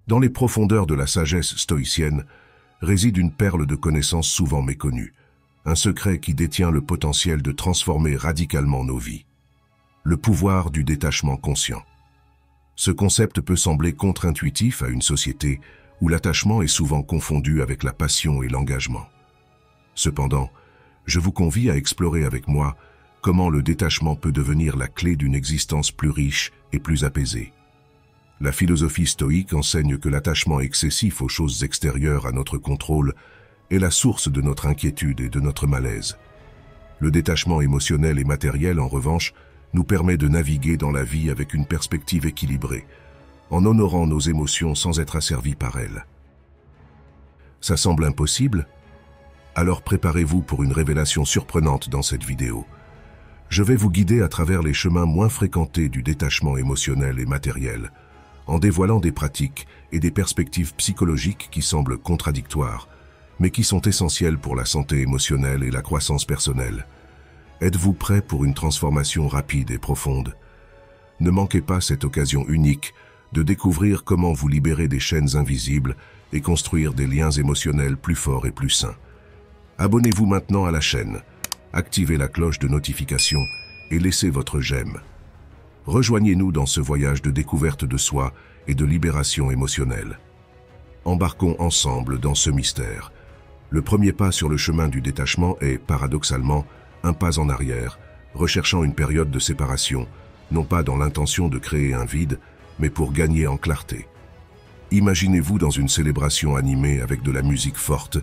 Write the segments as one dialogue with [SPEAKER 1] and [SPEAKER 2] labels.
[SPEAKER 1] Dans les profondeurs de la sagesse stoïcienne réside une perle de connaissances souvent méconnue, un secret qui détient le potentiel de transformer radicalement nos vies. Le pouvoir du détachement conscient. Ce concept peut sembler contre-intuitif à une société où l'attachement est souvent confondu avec la passion et l'engagement. Cependant, je vous convie à explorer avec moi comment le détachement peut devenir la clé d'une existence plus riche et plus apaisée. La philosophie stoïque enseigne que l'attachement excessif aux choses extérieures à notre contrôle est la source de notre inquiétude et de notre malaise. Le détachement émotionnel et matériel, en revanche, nous permet de naviguer dans la vie avec une perspective équilibrée, en honorant nos émotions sans être asservis par elles. Ça semble impossible? Alors préparez-vous pour une révélation surprenante dans cette vidéo. Je vais vous guider à travers les chemins moins fréquentés du détachement émotionnel et matériel, en dévoilant des pratiques et des perspectives psychologiques qui semblent contradictoires, mais qui sont essentielles pour la santé émotionnelle et la croissance personnelle. Êtes-vous prêt pour une transformation rapide et profonde? Ne manquez pas cette occasion unique de découvrir comment vous libérer des chaînes invisibles et construire des liens émotionnels plus forts et plus sains. Abonnez-vous maintenant à la chaîne, activez la cloche de notification et laissez votre j'aime. Rejoignez-nous dans ce voyage de découverte de soi et de libération émotionnelle. Embarquons ensemble dans ce mystère. Le premier pas sur le chemin du détachement est, paradoxalement, un pas en arrière, recherchant une période de séparation, non pas dans l'intention de créer un vide, mais pour gagner en clarté. Imaginez-vous dans une célébration animée avec de la musique forte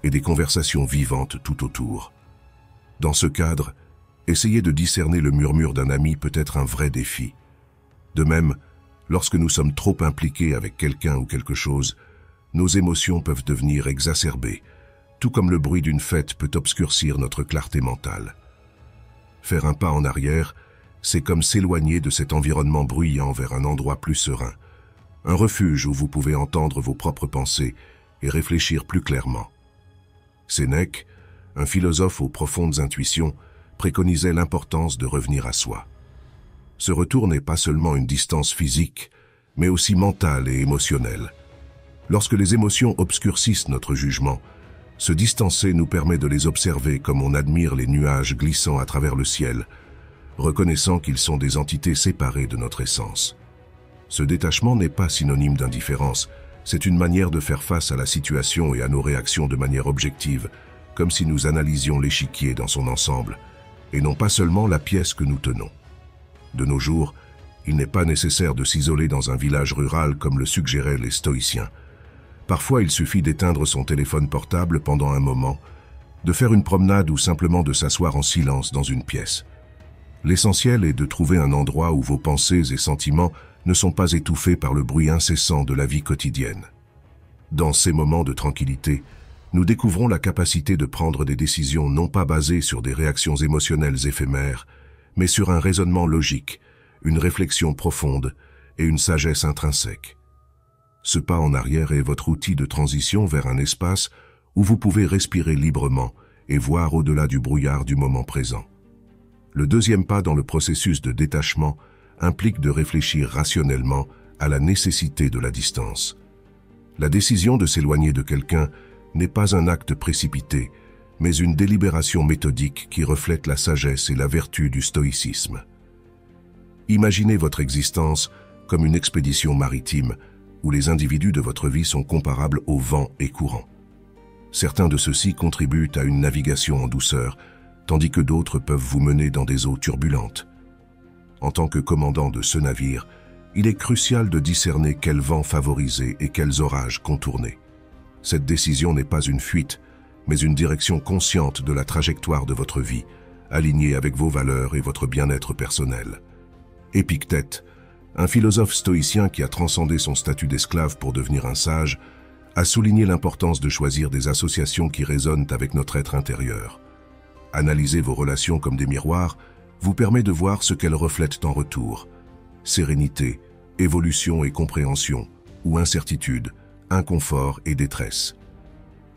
[SPEAKER 1] et des conversations vivantes tout autour. Dans ce cadre, essayer de discerner le murmure d'un ami peut être un vrai défi. De même, lorsque nous sommes trop impliqués avec quelqu'un ou quelque chose, nos émotions peuvent devenir exacerbées, tout comme le bruit d'une fête peut obscurcir notre clarté mentale. Faire un pas en arrière, c'est comme s'éloigner de cet environnement bruyant vers un endroit plus serein, un refuge où vous pouvez entendre vos propres pensées et réfléchir plus clairement. Sénèque, un philosophe aux profondes intuitions, préconisait l'importance de revenir à soi. Ce retour n'est pas seulement une distance physique, mais aussi mentale et émotionnelle. Lorsque les émotions obscurcissent notre jugement, se distancer nous permet de les observer comme on admire les nuages glissant à travers le ciel, reconnaissant qu'ils sont des entités séparées de notre essence. Ce détachement n'est pas synonyme d'indifférence, c'est une manière de faire face à la situation et à nos réactions de manière objective, comme si nous analysions l'échiquier dans son ensemble, et non pas seulement la pièce que nous tenons. De nos jours, il n'est pas nécessaire de s'isoler dans un village rural comme le suggéraient les stoïciens. Parfois, il suffit d'éteindre son téléphone portable pendant un moment, de faire une promenade ou simplement de s'asseoir en silence dans une pièce. L'essentiel est de trouver un endroit où vos pensées et sentiments ne sont pas étouffés par le bruit incessant de la vie quotidienne. Dans ces moments de tranquillité, nous découvrons la capacité de prendre des décisions non pas basées sur des réactions émotionnelles éphémères, mais sur un raisonnement logique, une réflexion profonde et une sagesse intrinsèque. Ce pas en arrière est votre outil de transition vers un espace où vous pouvez respirer librement et voir au-delà du brouillard du moment présent. Le deuxième pas dans le processus de détachement implique de réfléchir rationnellement à la nécessité de la distance. La décision de s'éloigner de quelqu'un n'est pas un acte précipité, mais une délibération méthodique qui reflète la sagesse et la vertu du stoïcisme. Imaginez votre existence comme une expédition maritime où les individus de votre vie sont comparables au vent et courant. Certains de ceux-ci contribuent à une navigation en douceur, tandis que d'autres peuvent vous mener dans des eaux turbulentes. En tant que commandant de ce navire, il est crucial de discerner quel vent favoriser et quels orages contourner. Cette décision n'est pas une fuite, mais une direction consciente de la trajectoire de votre vie, alignée avec vos valeurs et votre bien-être personnel. Épictète, un philosophe stoïcien qui a transcendé son statut d'esclave pour devenir un sage, a souligné l'importance de choisir des associations qui résonnent avec notre être intérieur. Analyser vos relations comme des miroirs vous permet de voir ce qu'elles reflètent en retour. Sérénité, évolution et compréhension, ou incertitude, inconfort et détresse.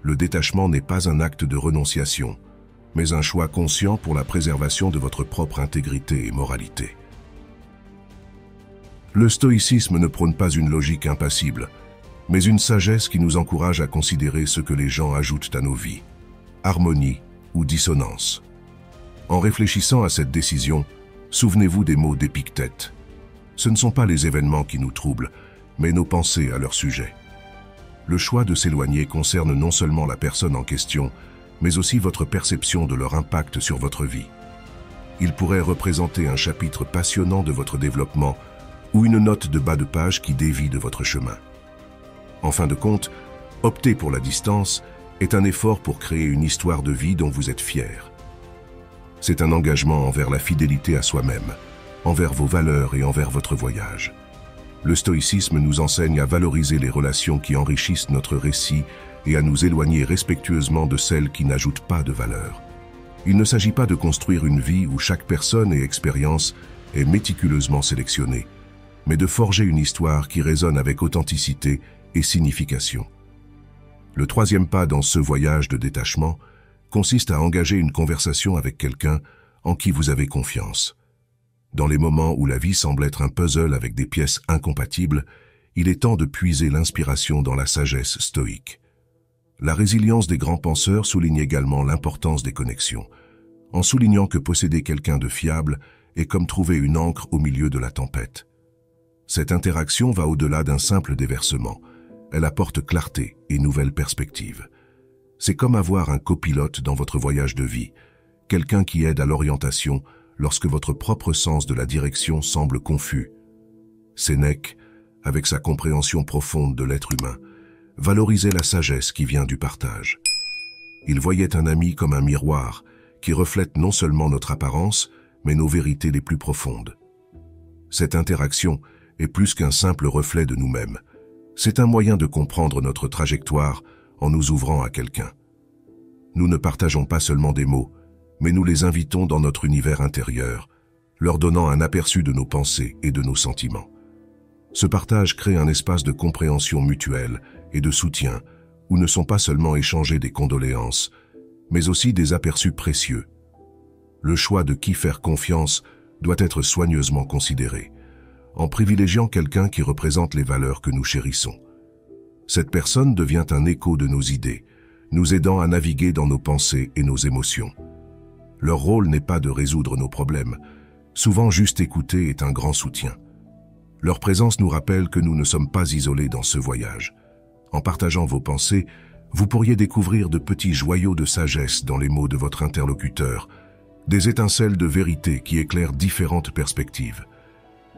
[SPEAKER 1] Le détachement n'est pas un acte de renonciation, mais un choix conscient pour la préservation de votre propre intégrité et moralité. Le stoïcisme ne prône pas une logique impassible, mais une sagesse qui nous encourage à considérer ce que les gens ajoutent à nos vies, harmonie ou dissonance. En réfléchissant à cette décision, souvenez-vous des mots d'Épictète. Ce ne sont pas les événements qui nous troublent, mais nos pensées à leur sujet. Le choix de s'éloigner concerne non seulement la personne en question, mais aussi votre perception de leur impact sur votre vie. Il pourrait représenter un chapitre passionnant de votre développement ou une note de bas de page qui dévie de votre chemin. En fin de compte, opter pour la distance est un effort pour créer une histoire de vie dont vous êtes fier. C'est un engagement envers la fidélité à soi-même, envers vos valeurs et envers votre voyage. Le stoïcisme nous enseigne à valoriser les relations qui enrichissent notre récit et à nous éloigner respectueusement de celles qui n'ajoutent pas de valeur. Il ne s'agit pas de construire une vie où chaque personne et expérience est méticuleusement sélectionnée, mais de forger une histoire qui résonne avec authenticité et signification. Le troisième pas dans ce voyage de détachement consiste à engager une conversation avec quelqu'un en qui vous avez confiance. Dans les moments où la vie semble être un puzzle avec des pièces incompatibles, il est temps de puiser l'inspiration dans la sagesse stoïque. La résilience des grands penseurs souligne également l'importance des connexions, en soulignant que posséder quelqu'un de fiable est comme trouver une ancre au milieu de la tempête. Cette interaction va au-delà d'un simple déversement. Elle apporte clarté et nouvelles perspectives. C'est comme avoir un copilote dans votre voyage de vie, quelqu'un qui aide à l'orientation lorsque votre propre sens de la direction semble confus. Sénèque, avec sa compréhension profonde de l'être humain, valorisait la sagesse qui vient du partage. Il voyait un ami comme un miroir qui reflète non seulement notre apparence, mais nos vérités les plus profondes. Cette interaction est plus qu'un simple reflet de nous-mêmes. C'est un moyen de comprendre notre trajectoire en nous ouvrant à quelqu'un. Nous ne partageons pas seulement des mots, mais nous les invitons dans notre univers intérieur, leur donnant un aperçu de nos pensées et de nos sentiments. Ce partage crée un espace de compréhension mutuelle et de soutien où ne sont pas seulement échangées des condoléances, mais aussi des aperçus précieux. Le choix de qui faire confiance doit être soigneusement considéré, en privilégiant quelqu'un qui représente les valeurs que nous chérissons. Cette personne devient un écho de nos idées, nous aidant à naviguer dans nos pensées et nos émotions. Leur rôle n'est pas de résoudre nos problèmes, souvent juste écouter est un grand soutien. Leur présence nous rappelle que nous ne sommes pas isolés dans ce voyage. En partageant vos pensées, vous pourriez découvrir de petits joyaux de sagesse dans les mots de votre interlocuteur, des étincelles de vérité qui éclairent différentes perspectives.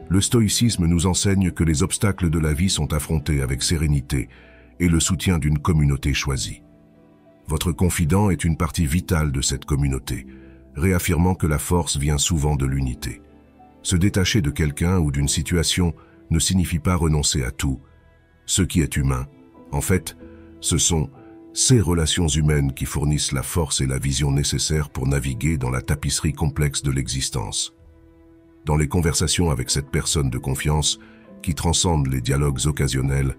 [SPEAKER 1] Le stoïcisme nous enseigne que les obstacles de la vie sont affrontés avec sérénité et le soutien d'une communauté choisie. Votre confident est une partie vitale de cette communauté, réaffirmant que la force vient souvent de l'unité. Se détacher de quelqu'un ou d'une situation ne signifie pas renoncer à tout. Ce qui est humain, en fait, ce sont ces relations humaines qui fournissent la force et la vision nécessaires pour naviguer dans la tapisserie complexe de l'existence. Dans les conversations avec cette personne de confiance, qui transcendent les dialogues occasionnels,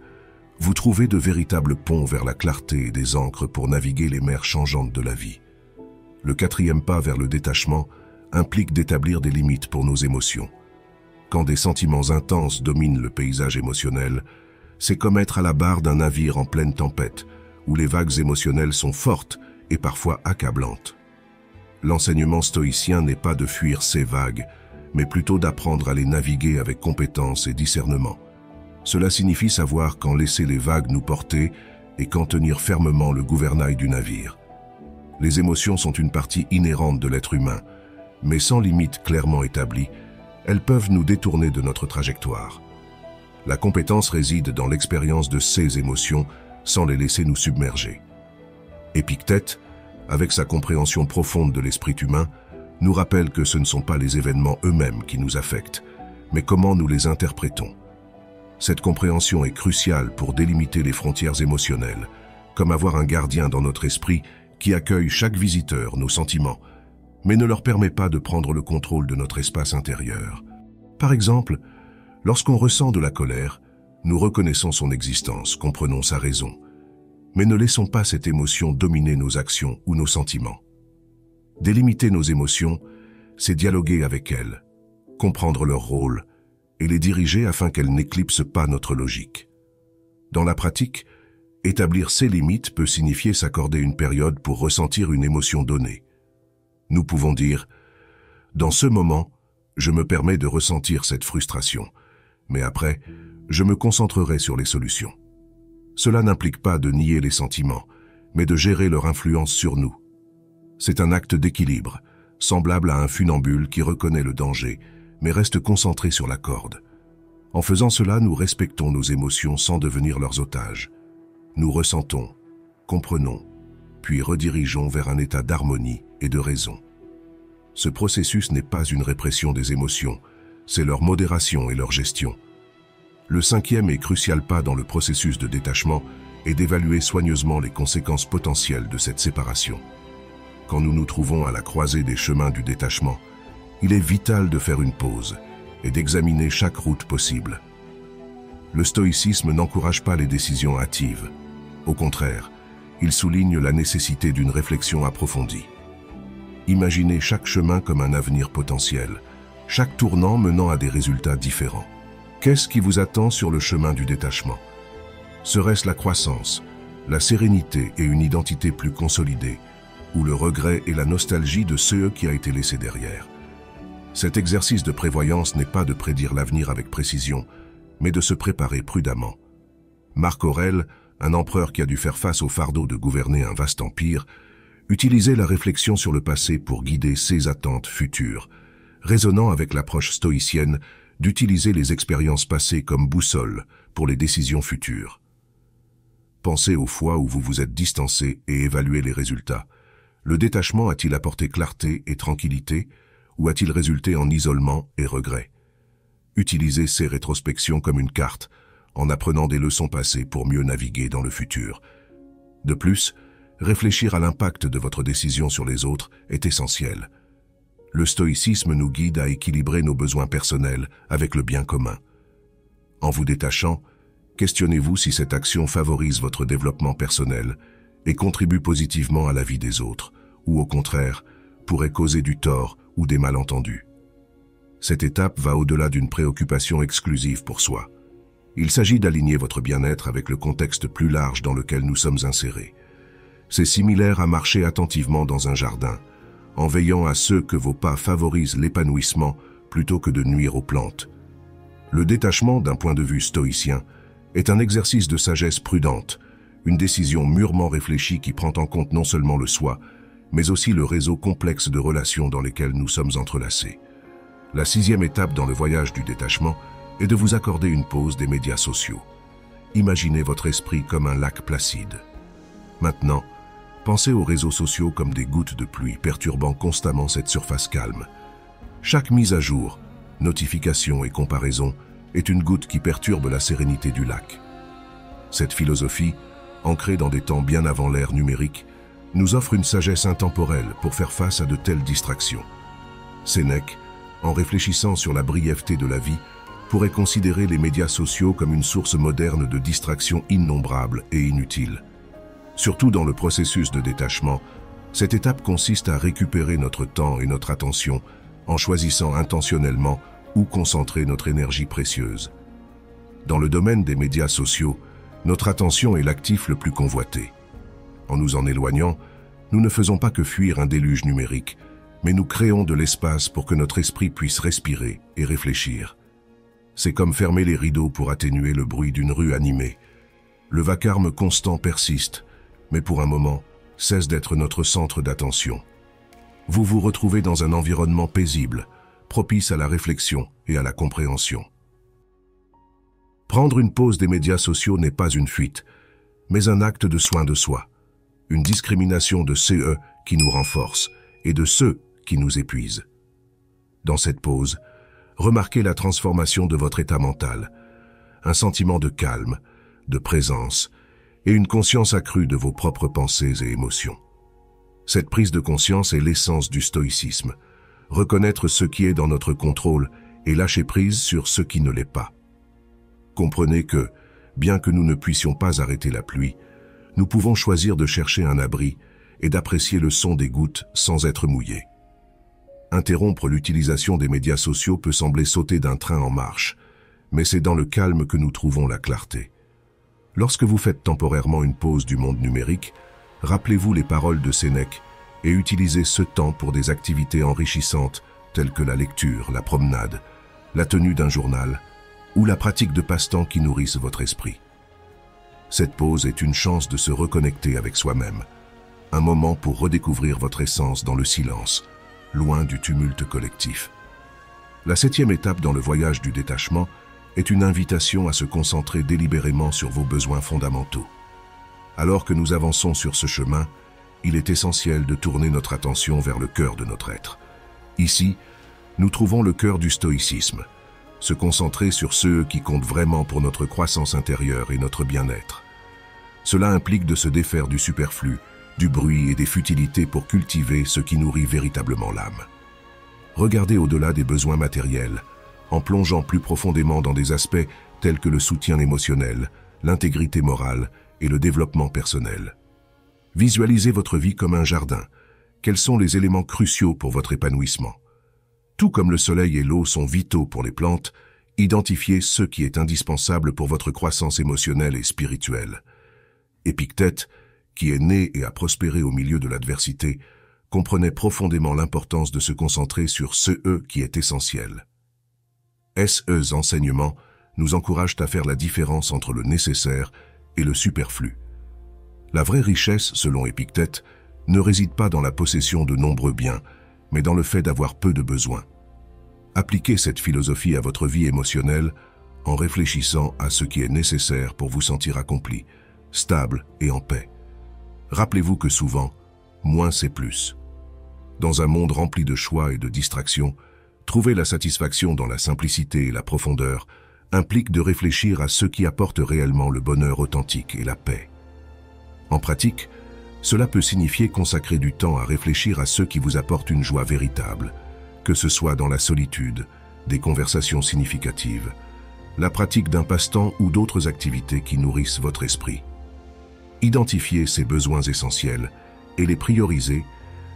[SPEAKER 1] vous trouvez de véritables ponts vers la clarté et des ancres pour naviguer les mers changeantes de la vie. Le quatrième pas vers le détachement implique d'établir des limites pour nos émotions. Quand des sentiments intenses dominent le paysage émotionnel, c'est comme être à la barre d'un navire en pleine tempête, où les vagues émotionnelles sont fortes et parfois accablantes. L'enseignement stoïcien n'est pas de fuir ces vagues, mais plutôt d'apprendre à les naviguer avec compétence et discernement. Cela signifie savoir quand laisser les vagues nous porter et quand tenir fermement le gouvernail du navire. Les émotions sont une partie inhérente de l'être humain, mais sans limite clairement établie, elles peuvent nous détourner de notre trajectoire. La compétence réside dans l'expérience de ces émotions sans les laisser nous submerger. Épictète, avec sa compréhension profonde de l'esprit humain, nous rappelle que ce ne sont pas les événements eux-mêmes qui nous affectent, mais comment nous les interprétons. Cette compréhension est cruciale pour délimiter les frontières émotionnelles, comme avoir un gardien dans notre esprit qui accueille chaque visiteur, nos sentiments, mais ne leur permet pas de prendre le contrôle de notre espace intérieur. Par exemple, lorsqu'on ressent de la colère, nous reconnaissons son existence, comprenons sa raison, mais ne laissons pas cette émotion dominer nos actions ou nos sentiments. Délimiter nos émotions, c'est dialoguer avec elles, comprendre leur rôle et les diriger afin qu'elles n'éclipsent pas notre logique. Dans la pratique, établir ces limites peut signifier s'accorder une période pour ressentir une émotion donnée. Nous pouvons dire « Dans ce moment, je me permets de ressentir cette frustration, mais après, je me concentrerai sur les solutions. » Cela n'implique pas de nier les sentiments, mais de gérer leur influence sur nous. C'est un acte d'équilibre, semblable à un funambule qui reconnaît le danger, mais reste concentré sur la corde. En faisant cela, nous respectons nos émotions sans devenir leurs otages. Nous ressentons, comprenons, puis redirigeons vers un état d'harmonie et de raison. Ce processus n'est pas une répression des émotions, c'est leur modération et leur gestion. Le cinquième et crucial pas dans le processus de détachement est d'évaluer soigneusement les conséquences potentielles de cette séparation. Quand nous nous trouvons à la croisée des chemins du détachement, il est vital de faire une pause et d'examiner chaque route possible. Le stoïcisme n'encourage pas les décisions hâtives. Au contraire, il souligne la nécessité d'une réflexion approfondie. Imaginez chaque chemin comme un avenir potentiel, chaque tournant menant à des résultats différents. Qu'est-ce qui vous attend sur le chemin du détachement? Serait-ce la croissance, la sérénité et une identité plus consolidée, ou le regret et la nostalgie de ceux qui a été laissé derrière? Cet exercice de prévoyance n'est pas de prédire l'avenir avec précision, mais de se préparer prudemment. Marc Aurèle, un empereur qui a dû faire face au fardeau de gouverner un vaste empire, utilisait la réflexion sur le passé pour guider ses attentes futures, résonnant avec l'approche stoïcienne d'utiliser les expériences passées comme boussole pour les décisions futures. Pensez aux fois où vous vous êtes distancé et évaluez les résultats. Le détachement a-t-il apporté clarté et tranquillité, ou a-t-il résulté en isolement et regret? Utilisez ces rétrospections comme une carte, en apprenant des leçons passées pour mieux naviguer dans le futur. De plus, réfléchir à l'impact de votre décision sur les autres est essentiel. Le stoïcisme nous guide à équilibrer nos besoins personnels avec le bien commun. En vous détachant, questionnez-vous si cette action favorise votre développement personnel et contribue positivement à la vie des autres, ou au contraire, pourrait causer du tort ou des malentendus. Cette étape va au-delà d'une préoccupation exclusive pour soi. Il s'agit d'aligner votre bien-être avec le contexte plus large dans lequel nous sommes insérés. C'est similaire à marcher attentivement dans un jardin, en veillant à ce que vos pas favorisent l'épanouissement plutôt que de nuire aux plantes. Le détachement, d'un point de vue stoïcien, est un exercice de sagesse prudente, une décision mûrement réfléchie qui prend en compte non seulement le soi, mais aussi le réseau complexe de relations dans lesquelles nous sommes entrelacés. La sixième étape dans le voyage du détachement est de vous accorder une pause des médias sociaux. Imaginez votre esprit comme un lac placide. Maintenant, pensez aux réseaux sociaux comme des gouttes de pluie perturbant constamment cette surface calme. Chaque mise à jour, notification et comparaison est une goutte qui perturbe la sérénité du lac. Cette philosophie, ancrée dans des temps bien avant l'ère numérique, nous offre une sagesse intemporelle pour faire face à de telles distractions. Sénèque, en réfléchissant sur la brièveté de la vie, pourrait considérer les médias sociaux comme une source moderne de distractions innombrables et inutiles. Surtout dans le processus de détachement, cette étape consiste à récupérer notre temps et notre attention en choisissant intentionnellement où concentrer notre énergie précieuse. Dans le domaine des médias sociaux, notre attention est l'actif le plus convoité. En nous en éloignant, nous ne faisons pas que fuir un déluge numérique, mais nous créons de l'espace pour que notre esprit puisse respirer et réfléchir. C'est comme fermer les rideaux pour atténuer le bruit d'une rue animée. Le vacarme constant persiste, mais pour un moment, cesse d'être notre centre d'attention. Vous vous retrouvez dans un environnement paisible, propice à la réflexion et à la compréhension. Prendre une pause des médias sociaux n'est pas une fuite, mais un acte de soin de soi, une discrimination de ceux qui nous renforcent et de ceux qui nous épuisent. Dans cette pause, remarquez la transformation de votre état mental, un sentiment de calme, de présence et une conscience accrue de vos propres pensées et émotions. Cette prise de conscience est l'essence du stoïcisme, reconnaître ce qui est dans notre contrôle et lâcher prise sur ce qui ne l'est pas. Comprenez que, bien que nous ne puissions pas arrêter la pluie, nous pouvons choisir de chercher un abri et d'apprécier le son des gouttes sans être mouillés. Interrompre l'utilisation des médias sociaux peut sembler sauter d'un train en marche, mais c'est dans le calme que nous trouvons la clarté. Lorsque vous faites temporairement une pause du monde numérique, rappelez-vous les paroles de Sénèque et utilisez ce temps pour des activités enrichissantes telles que la lecture, la promenade, la tenue d'un journal ou la pratique de passe-temps qui nourrissent votre esprit. Cette pause est une chance de se reconnecter avec soi-même, un moment pour redécouvrir votre essence dans le silence, loin du tumulte collectif. La 7e étape dans le voyage du détachement est une invitation à se concentrer délibérément sur vos besoins fondamentaux. Alors que nous avançons sur ce chemin, il est essentiel de tourner notre attention vers le cœur de notre être. Ici, nous trouvons le cœur du stoïcisme, se concentrer sur ceux qui comptent vraiment pour notre croissance intérieure et notre bien-être. Cela implique de se défaire du superflu, du bruit et des futilités pour cultiver ce qui nourrit véritablement l'âme. Regardez au-delà des besoins matériels, en plongeant plus profondément dans des aspects tels que le soutien émotionnel, l'intégrité morale et le développement personnel. Visualisez votre vie comme un jardin. Quels sont les éléments cruciaux pour votre épanouissement? Tout comme le soleil et l'eau sont vitaux pour les plantes, identifiez ce qui est indispensable pour votre croissance émotionnelle et spirituelle. Épictète, qui est né et a prospéré au milieu de l'adversité, comprenait profondément l'importance de se concentrer sur ce qui est essentiel. Ces enseignements nous encouragent à faire la différence entre le nécessaire et le superflu. La vraie richesse, selon Épictète, ne réside pas dans la possession de nombreux biens, mais dans le fait d'avoir peu de besoins. Appliquez cette philosophie à votre vie émotionnelle en réfléchissant à ce qui est nécessaire pour vous sentir accompli, stable et en paix. Rappelez-vous que souvent, moins c'est plus. Dans un monde rempli de choix et de distractions, trouver la satisfaction dans la simplicité et la profondeur implique de réfléchir à ce qui apporte réellement le bonheur authentique et la paix. En pratique, cela peut signifier consacrer du temps à réfléchir à ce qui vous apporte une joie véritable, que ce soit dans la solitude, des conversations significatives, la pratique d'un passe-temps ou d'autres activités qui nourrissent votre esprit. Identifier ces besoins essentiels et les prioriser,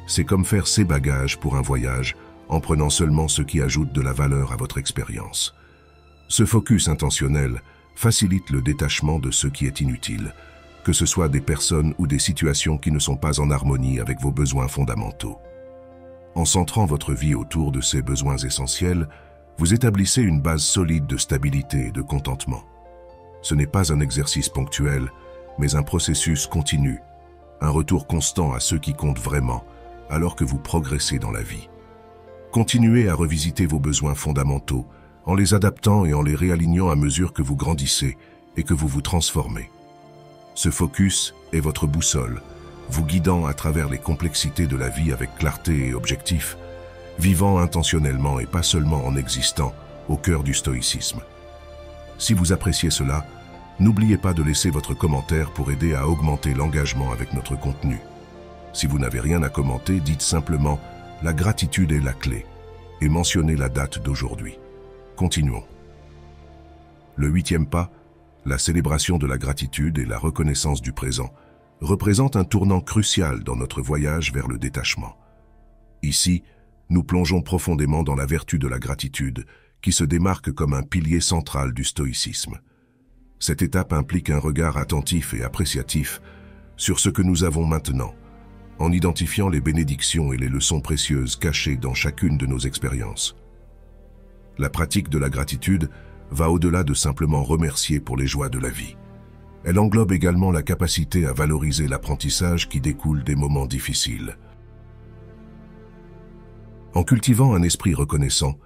[SPEAKER 1] c'est comme faire ses bagages pour un voyage en prenant seulement ce qui ajoute de la valeur à votre expérience. Ce focus intentionnel facilite le détachement de ce qui est inutile, que ce soit des personnes ou des situations qui ne sont pas en harmonie avec vos besoins fondamentaux. En centrant votre vie autour de ces besoins essentiels, vous établissez une base solide de stabilité et de contentement. Ce n'est pas un exercice ponctuel, mais un processus continu, un retour constant à ce qui compte vraiment, alors que vous progressez dans la vie. Continuez à revisiter vos besoins fondamentaux, en les adaptant et en les réalignant à mesure que vous grandissez et que vous vous transformez. Ce focus est votre boussole, vous guidant à travers les complexités de la vie avec clarté et objectif, vivant intentionnellement et pas seulement en existant au cœur du stoïcisme. Si vous appréciez cela, n'oubliez pas de laisser votre commentaire pour aider à augmenter l'engagement avec notre contenu. Si vous n'avez rien à commenter, dites simplement « La gratitude est la clé » et mentionnez la date d'aujourd'hui. Continuons. Le 8e pas, la célébration de la gratitude et la reconnaissance du présent, représente un tournant crucial dans notre voyage vers le détachement. Ici, nous plongeons profondément dans la vertu de la gratitude, qui se démarque comme un pilier central du stoïcisme. Cette étape implique un regard attentif et appréciatif sur ce que nous avons maintenant, en identifiant les bénédictions et les leçons précieuses cachées dans chacune de nos expériences. La pratique de la gratitude va au-delà de simplement remercier pour les joies de la vie. Elle englobe également la capacité à valoriser l'apprentissage qui découle des moments difficiles. En cultivant un esprit reconnaissant,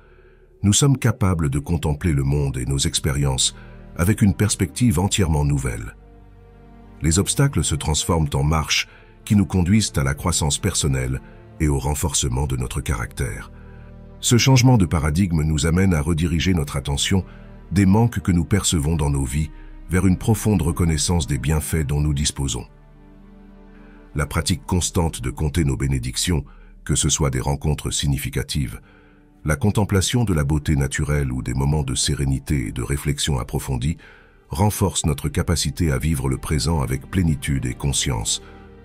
[SPEAKER 1] nous sommes capables de contempler le monde et nos expériences avec une perspective entièrement nouvelle. Les obstacles se transforment en marches qui nous conduisent à la croissance personnelle et au renforcement de notre caractère. Ce changement de paradigme nous amène à rediriger notre attention des manques que nous percevons dans nos vies vers une profonde reconnaissance des bienfaits dont nous disposons. La pratique constante de compter nos bénédictions, que ce soit des rencontres significatives, la contemplation de la beauté naturelle ou des moments de sérénité et de réflexion approfondie, renforce notre capacité à vivre le présent avec plénitude et conscience,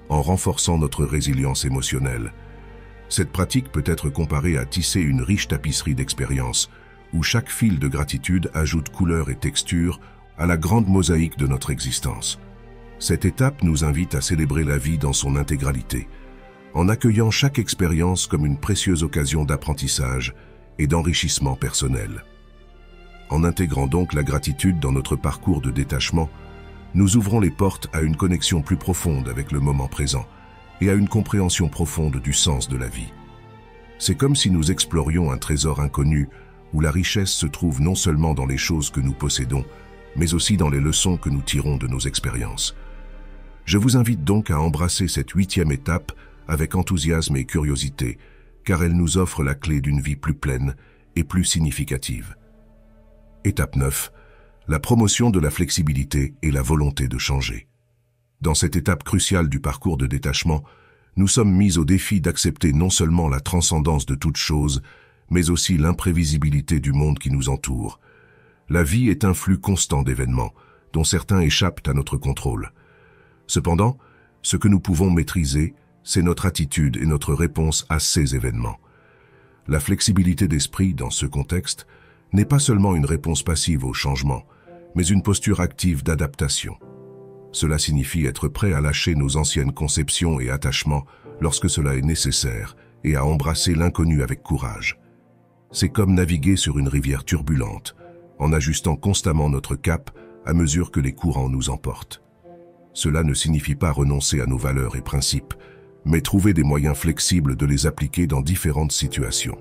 [SPEAKER 1] en renforçant notre résilience émotionnelle. Cette pratique peut être comparée à tisser une riche tapisserie d'expériences, où chaque fil de gratitude ajoute couleur et texture à la grande mosaïque de notre existence. Cette étape nous invite à célébrer la vie dans son intégralité, en accueillant chaque expérience comme une précieuse occasion d'apprentissage et d'enrichissement personnel. En intégrant donc la gratitude dans notre parcours de détachement, nous ouvrons les portes à une connexion plus profonde avec le moment présent et à une compréhension profonde du sens de la vie. C'est comme si nous explorions un trésor inconnu où la richesse se trouve non seulement dans les choses que nous possédons, mais aussi dans les leçons que nous tirons de nos expériences. Je vous invite donc à embrasser cette 8e étape avec enthousiasme et curiosité, car elle nous offre la clé d'une vie plus pleine et plus significative. Étape 9. La promotion de la flexibilité et la volonté de changer. Dans cette étape cruciale du parcours de détachement, nous sommes mis au défi d'accepter non seulement la transcendance de toute chose, mais aussi l'imprévisibilité du monde qui nous entoure. La vie est un flux constant d'événements, dont certains échappent à notre contrôle. Cependant, ce que nous pouvons maîtriser, c'est notre attitude et notre réponse à ces événements. La flexibilité d'esprit, dans ce contexte, n'est pas seulement une réponse passive au changement, mais une posture active d'adaptation. Cela signifie être prêt à lâcher nos anciennes conceptions et attachements lorsque cela est nécessaire et à embrasser l'inconnu avec courage. C'est comme naviguer sur une rivière turbulente, en ajustant constamment notre cap à mesure que les courants nous emportent. Cela ne signifie pas renoncer à nos valeurs et principes, mais trouver des moyens flexibles de les appliquer dans différentes situations.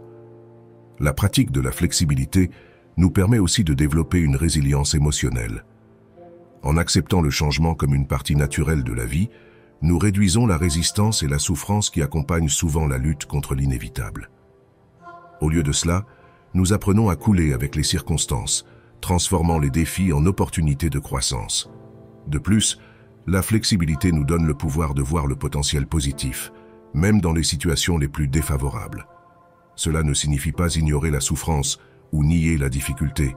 [SPEAKER 1] La pratique de la flexibilité nous permet aussi de développer une résilience émotionnelle. En acceptant le changement comme une partie naturelle de la vie, nous réduisons la résistance et la souffrance qui accompagnent souvent la lutte contre l'inévitable. Au lieu de cela, nous apprenons à couler avec les circonstances, transformant les défis en opportunités de croissance. De plus, la flexibilité nous donne le pouvoir de voir le potentiel positif, même dans les situations les plus défavorables. Cela ne signifie pas ignorer la souffrance ou nier la difficulté,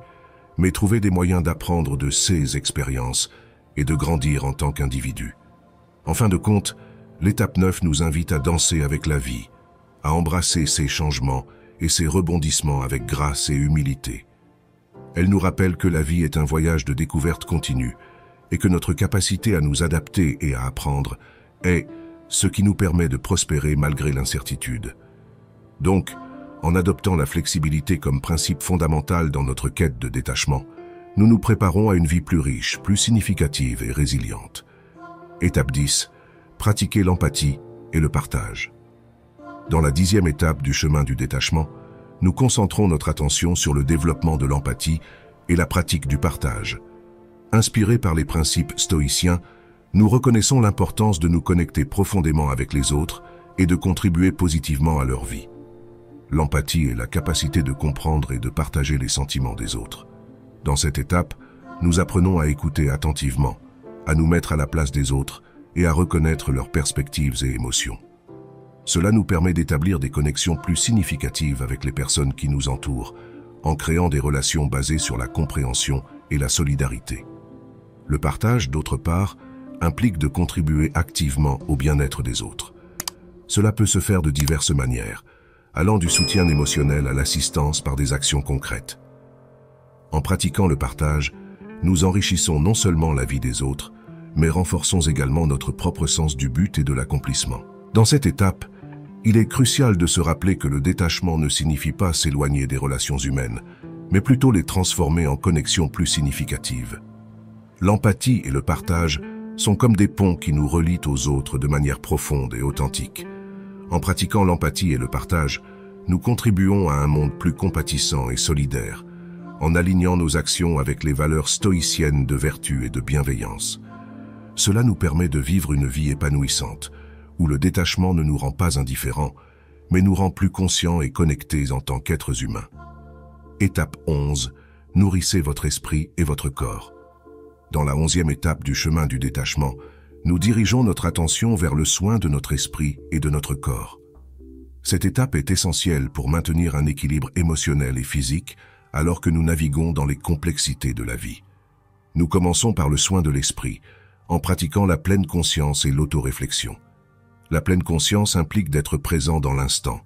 [SPEAKER 1] mais trouver des moyens d'apprendre de ces expériences et de grandir en tant qu'individu. En fin de compte, l'étape 9 nous invite à danser avec la vie, à embrasser ses changements et ses rebondissements avec grâce et humilité. Elle nous rappelle que la vie est un voyage de découverte continue et que notre capacité à nous adapter et à apprendre est ce qui nous permet de prospérer malgré l'incertitude. Donc, en adoptant la flexibilité comme principe fondamental dans notre quête de détachement, nous nous préparons à une vie plus riche, plus significative et résiliente. Étape 10. Pratiquer l'empathie et le partage. Dans la 10e étape du chemin du détachement, nous concentrons notre attention sur le développement de l'empathie et la pratique du partage. Inspirés par les principes stoïciens, nous reconnaissons l'importance de nous connecter profondément avec les autres et de contribuer positivement à leur vie. L'empathie est la capacité de comprendre et de partager les sentiments des autres. Dans cette étape, nous apprenons à écouter attentivement, à nous mettre à la place des autres et à reconnaître leurs perspectives et émotions. Cela nous permet d'établir des connexions plus significatives avec les personnes qui nous entourent, en créant des relations basées sur la compréhension et la solidarité. Le partage, d'autre part, implique de contribuer activement au bien-être des autres. Cela peut se faire de diverses manières, allant du soutien émotionnel à l'assistance par des actions concrètes. En pratiquant le partage, nous enrichissons non seulement la vie des autres, mais renforçons également notre propre sens du but et de l'accomplissement. Dans cette étape, il est crucial de se rappeler que le détachement ne signifie pas s'éloigner des relations humaines, mais plutôt les transformer en connexions plus significatives. L'empathie et le partage sont comme des ponts qui nous relient aux autres de manière profonde et authentique. En pratiquant l'empathie et le partage, nous contribuons à un monde plus compatissant et solidaire, en alignant nos actions avec les valeurs stoïciennes de vertu et de bienveillance. Cela nous permet de vivre une vie épanouissante, où le détachement ne nous rend pas indifférents, mais nous rend plus conscients et connectés en tant qu'êtres humains. Étape 11. Nourrissez votre esprit et votre corps. Dans la 11e étape du chemin du détachement, nous dirigeons notre attention vers le soin de notre esprit et de notre corps. Cette étape est essentielle pour maintenir un équilibre émotionnel et physique alors que nous naviguons dans les complexités de la vie. Nous commençons par le soin de l'esprit, en pratiquant la pleine conscience et l'autoréflexion. La pleine conscience implique d'être présent dans l'instant,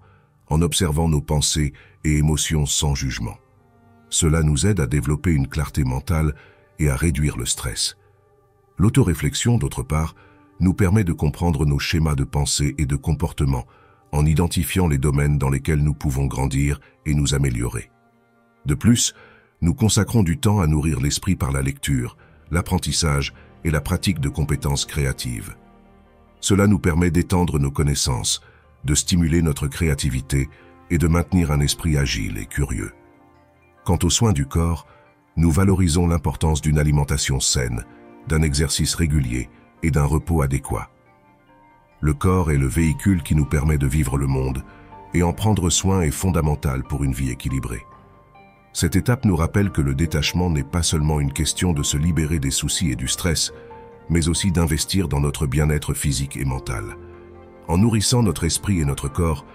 [SPEAKER 1] en observant nos pensées et émotions sans jugement. Cela nous aide à développer une clarté mentale et à réduire le stress. L'autoréflexion, d'autre part, nous permet de comprendre nos schémas de pensée et de comportement en identifiant les domaines dans lesquels nous pouvons grandir et nous améliorer. De plus, nous consacrons du temps à nourrir l'esprit par la lecture, l'apprentissage et la pratique de compétences créatives. Cela nous permet d'étendre nos connaissances, de stimuler notre créativité et de maintenir un esprit agile et curieux. Quant aux soins du corps, nous valorisons l'importance d'une alimentation saine, d'un exercice régulier et d'un repos adéquat. Le corps est le véhicule qui nous permet de vivre le monde, et en prendre soin est fondamental pour une vie équilibrée. Cette étape nous rappelle que le détachement n'est pas seulement une question de se libérer des soucis et du stress, mais aussi d'investir dans notre bien-être physique et mental. En nourrissant notre esprit et notre corps,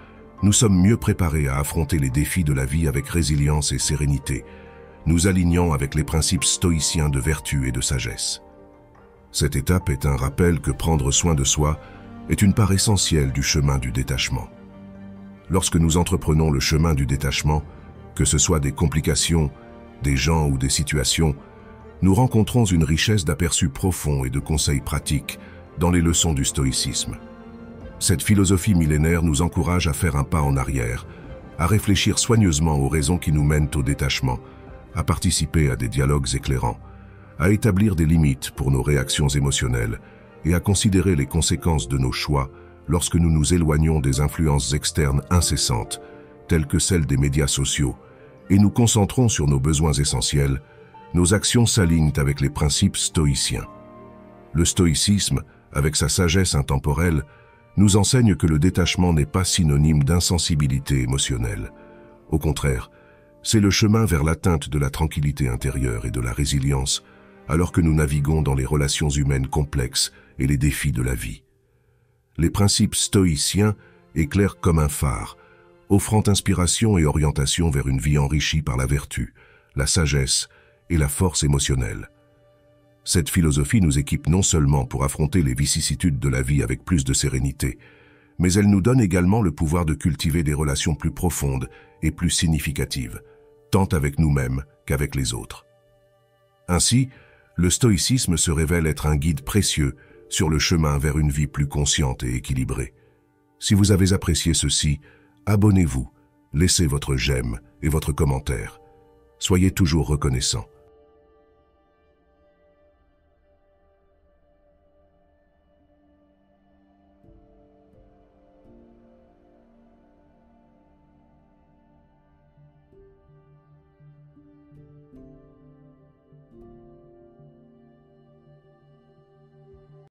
[SPEAKER 1] nous sommes mieux préparés à affronter les défis de la vie avec résilience et sérénité, nous alignant avec les principes stoïciens de vertu et de sagesse. Cette étape est un rappel que prendre soin de soi est une part essentielle du chemin du détachement. Lorsque nous entreprenons le chemin du détachement, que ce soit des complications, des gens ou des situations, nous rencontrons une richesse d'aperçus profonds et de conseils pratiques dans les leçons du stoïcisme. Cette philosophie millénaire nous encourage à faire un pas en arrière, à réfléchir soigneusement aux raisons qui nous mènent au détachement, à participer à des dialogues éclairants, à établir des limites pour nos réactions émotionnelles et à considérer les conséquences de nos choix lorsque nous nous éloignons des influences externes incessantes, telles que celles des médias sociaux, et nous concentrons sur nos besoins essentiels, nos actions s'alignent avec les principes stoïciens. Le stoïcisme, avec sa sagesse intemporelle, nous enseigne que le détachement n'est pas synonyme d'insensibilité émotionnelle. Au contraire, c'est le chemin vers l'atteinte de la tranquillité intérieure et de la résilience, alors que nous naviguons dans les relations humaines complexes et les défis de la vie. Les principes stoïciens éclairent comme un phare, offrant inspiration et orientation vers une vie enrichie par la vertu, la sagesse et la force émotionnelle. Cette philosophie nous équipe non seulement pour affronter les vicissitudes de la vie avec plus de sérénité, mais elle nous donne également le pouvoir de cultiver des relations plus profondes et plus significatives, tant avec nous-mêmes qu'avec les autres. Ainsi, le stoïcisme se révèle être un guide précieux sur le chemin vers une vie plus consciente et équilibrée. Si vous avez apprécié ceci, abonnez-vous, laissez votre j'aime et votre commentaire. Soyez toujours reconnaissants.